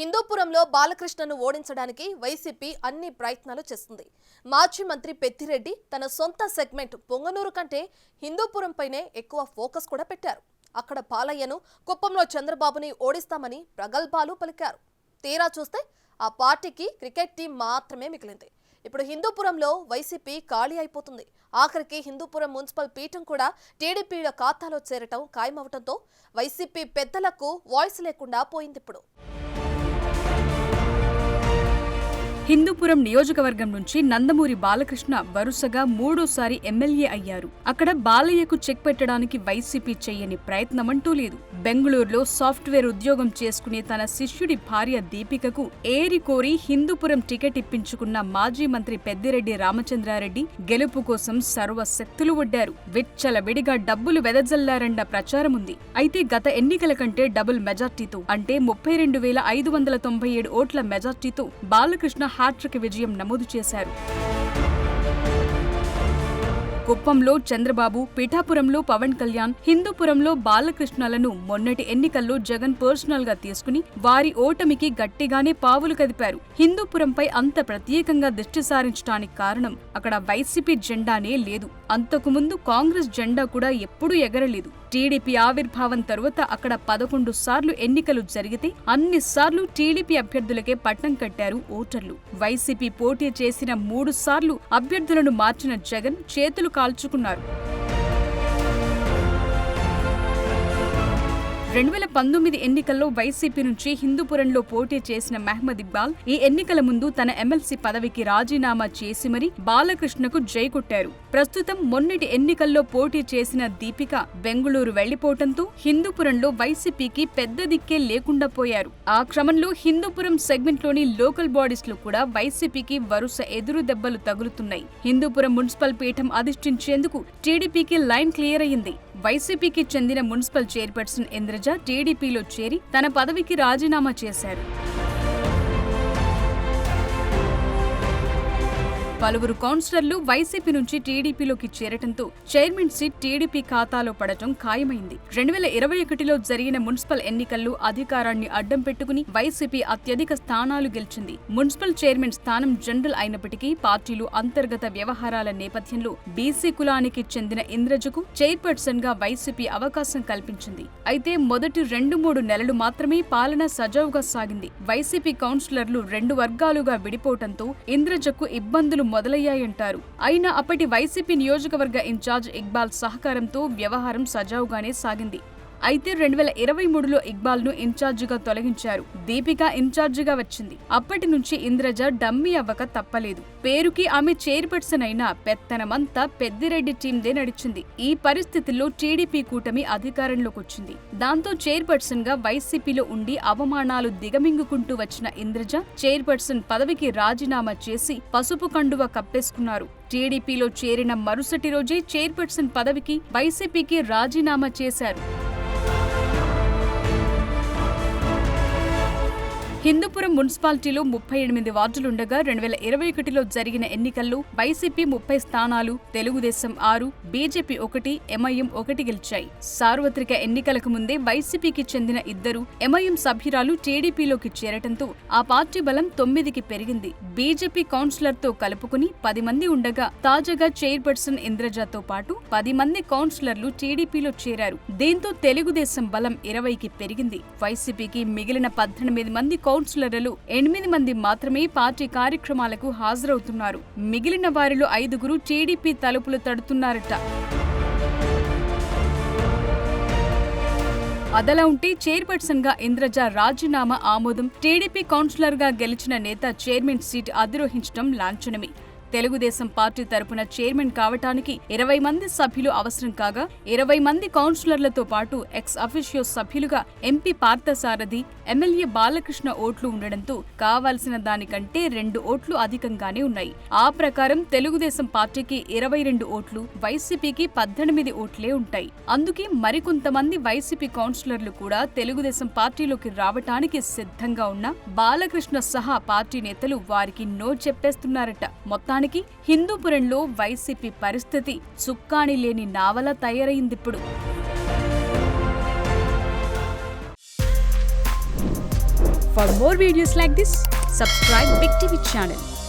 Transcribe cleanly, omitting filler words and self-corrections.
హిందూపురంలో బాలకృష్ణను ఓడించడానికి వైసీపీ అన్ని ప్రయత్నాలు చేస్తుంది. మాజీ మంత్రి పెద్దిరెడ్డి తన సొంత సెగ్మెంట్ పొంగనూరు కంటే హిందూపురంపైనే ఎక్కువ ఫోకస్ కూడా పెట్టారు. అక్కడ పాలయ్యను, కుప్పంలో చంద్రబాబుని ఓడిస్తామని ప్రగల్భాలు పలికారు. తీరా చూస్తే ఆ పార్టీకి క్రికెట్ టీం మాత్రమే మిగిలింది. ఇప్పుడు హిందూపురంలో వైసీపీ ఖాళీ అయిపోతుంది. ఆఖరికి హిందూపురం మున్సిపల్ పీఠం కూడా టీడీపీల ఖాతాలో చేరటం ఖాయమవటంతో వైసీపీ పెద్దలకు వాయిస్ లేకుండా పోయింది. ఇప్పుడు హిందూపురం నియోజకవర్గం నుంచి నందమూరి బాలకృష్ణ వరుసగా మూడోసారి ఎమ్మెల్యే అయ్యారు. అక్కడ బాలయ్యకు చెక్ పెట్టడానికి వైసీపీ చెయ్యని ప్రయత్నమంటూ లేదు. బెంగళూరులో సాఫ్ట్వేర్ ఉద్యోగం చేసుకునే తన శిష్యుడి భార్య దీపికకు ఏరి కోరి హిందూపురం టికెట్ ఇప్పించుకున్న మాజీ మంత్రి పెద్దిరెడ్డి రామచంద్రారెడ్డి గెలుపు కోసం సర్వశక్తులు ఒడ్డారు. విచ్చలవిడిగా డబ్బులు వెదజల్లారన్న ప్రచారముంది. అయితే గత ఎన్నికల కంటే డబుల్ మెజార్టీతో అంటే 32,597 ఓట్ల మెజార్టీతో బాలకృష్ణ హ్యాట్రిక్ విజయం నమోదు చేశారు. కుప్పంలో చంద్రబాబు, పిఠాపురంలో పవన్ కళ్యాణ్, హిందూపురంలో బాలకృష్ణలను మొన్నటి ఎన్నికల్లో జగన్ పర్సనల్ గా తీసుకుని వారి ఓటమికి గట్టిగానే పావులు కదిపారు. హిందూపురంపై అంత ప్రత్యేకంగా దృష్టి సారించడానికి కారణం అక్కడ వైసీపీ జెండానే లేదు. అంతకుముందు కాంగ్రెస్ జెండా కూడా ఎప్పుడూ ఎగరలేదు. టీడీపీ ఆవిర్భావం తరువాత అక్కడ 11 సార్లు ఎన్నికలు జరిగితే అన్ని సార్లు టీడీపీ అభ్యర్థులకే పట్టం కట్టారు ఓటర్లు. వైసీపీ పోటీ చేసిన 3 సార్లు అభ్యర్థులను మార్చిన జగన్ చేతులు కాల్చుకున్నారు. 2019 ఎన్నికల్లో వైసీపీ నుంచి హిందూపురంలో పోటీ చేసిన మహ్మద్ ఇక్బాల్ ఈ ఎన్నికల ముందు తన ఎమ్మెల్సీ పదవికి రాజీనామా చేసి మరీ బాలకృష్ణకు జై కొట్టారు. ప్రస్తుతం మొన్నటి ఎన్నికల్లో పోటీ చేసిన దీపిక బెంగళూరు వెళ్లిపోవటంతో హిందూపురంలో వైసీపీకి పెద్ద దిక్కే లేకుండా పోయారు. ఆ క్రమంలో హిందూపురం సెగ్మెంట్లోని లోకల్ బాడీస్ లో కూడా వైసీపీకి వరుస ఎదురు దెబ్బలు తగులుతున్నాయి. హిందూపురం మున్సిపల్ పీఠం అధిష్ఠించేందుకు టీడీపీకి లైన్ క్లియర్ అయ్యింది. వైసీపీకి చెందిన మున్సిపల్ చైర్పర్సన్ ఇంద్రజ టీడీపీలో చేరి తన పదవికి రాజీనామా చేశారు. పలువురు కౌన్సిలర్లు వైసీపీ నుంచి టీడీపీలోకి చేరటంతో చైర్మన్ సీట్ టీడీపీ ఖాతాలో పడటం ఖాయమైంది. 2021లో జరిగిన మున్సిపల్ ఎన్నికల్లో అధికారాన్ని అడ్డం పెట్టుకుని వైసీపీ అత్యధిక స్థానాలు గెలిచింది. మున్సిపల్ చైర్మన్ స్థానం జనరల్ అయినప్పటికీ పార్టీలు అంతర్గత వ్యవహారాల నేపథ్యంలో బీసీ కులానికి చెందిన ఇంద్రజకు చైర్పర్సన్ గా వైసీపీ అవకాశం కల్పించింది. అయితే మొదటి 2-3 నెలలు మాత్రమే పాలన సజావుగా సాగింది. వైసీపీ కౌన్సిలర్లు 2 వర్గాలుగా విడిపోవటంతో ఇంద్రజకు ఇబ్బందులు మొదలయ్యాయంటారు. అయినా అప్పటి వైసీపీ నియోజకవర్గ ఇన్ఛార్జ్ ఇక్బాల్ సహకారంతో వ్యవహారం సజావుగానే సాగింది. అయితే 2023లో ఇక్బాల్ ను ఇన్ఛార్జిగా తొలగించారు. దీపిక ఇన్ఛార్జిగా వచ్చింది. అప్పటి నుంచి ఇంద్రజ డమ్మీ అవ్వక తప్పలేదు. పేరుకి ఆమె చైర్పర్సన్ అయినా పెత్తనమంతా పెద్దిరెడ్డి టీందే నడిచింది. ఈ పరిస్థితుల్లో టీడీపీ కూటమి అధికారంలోకి వచ్చింది. దాంతో చైర్పర్సన్ గా వైసీపీలో ఉండి అవమానాలు దిగమింగుకుంటూ వచ్చిన ఇంద్రజ చైర్పర్సన్ పదవికి రాజీనామా చేసి పసుపు కండువ కప్పేసుకున్నారు. టీడీపీలో చేరిన మరుసటి రోజే చైర్పర్సన్ పదవికి వైసీపీకి రాజీనామా చేశారు. హిందూపురం మున్సిపాలిటీలో 38 వార్డులుండగా 2021లో జరిగిన ఎన్నికల్లో వైసీపీ 30 స్థానాలు, తెలుగుదేశం 6, బీజేపీ 1, ఎంఐఎం 1 గెలిచాయి. సార్వత్రిక ఎన్నికలకు ముందే వైసీపీకి చెందిన 2 ఎంఐఎం సభ్యురాలు టీడీపీలోకి చేరటంతో ఆ పార్టీ బలం 9కి పెరిగింది. బీజేపీ కౌన్సిలర్తో కలుపుకుని 10 మంది ఉండగా తాజాగా చైర్పర్సన్ ఇంద్రజతో పాటు 10 మంది కౌన్సిలర్లు టీడీపీలో చేరారు. దీంతో తెలుగుదేశం బలం 20కి పెరిగింది. వైసీపీకి మిగిలిన 18 మంది కౌన్సిలర్లు 8 మంది మాత్రమే పార్టీ కార్యక్రమాలకు హాజరవుతున్నారు. మిగిలిన వారిలో 5గురు టీడీపీ తలుపులు తడుతున్నారట. అదలా ఉంటే చైర్పర్సన్ గా ఇంద్రజ రాజీనామా ఆమోదం, టీడీపీ కౌన్సిలర్ గా గెలిచిన నేత చైర్మన్ సీట్ అధిరోహించడం లాంఛనమే. తెలుగుదేశం పార్టీ తరపున చైర్మన్ కావటానికి 20 మంది సభ్యులు అవసరం కాగా 20 మంది కౌన్సిలర్లతో పాటు ఎక్స్ అఫిషియో సభ్యులుగా ఎంపీ పార్థసారథి, ఎమ్మెల్యే బాలకృష్ణ ఓట్లు ఉండడంతో కావాల్సిన దానికంటే 2 ఓట్లు అధికంగానే ఉన్నాయి. ఆ ప్రకారం తెలుగుదేశం పార్టీకి 22 ఓట్లు, వైసీపీకి 18 ఓట్లే ఉంటాయి. అందుకే మరికొంతమంది వైసీపీ కౌన్సిలర్లు కూడా తెలుగుదేశం పార్టీలోకి రావటానికి సిద్ధంగా ఉన్న బాలకృష్ణ సహా పార్టీ నేతలు వారికి నో చెప్పేస్తున్నారట. మొత్తానికి హిందూపురంలో వైసీపీ పరిస్థితి చుక్కాణి లేని నావలా తయారైందిప్పుడు. For more videos like this, subscribe Big TV channel.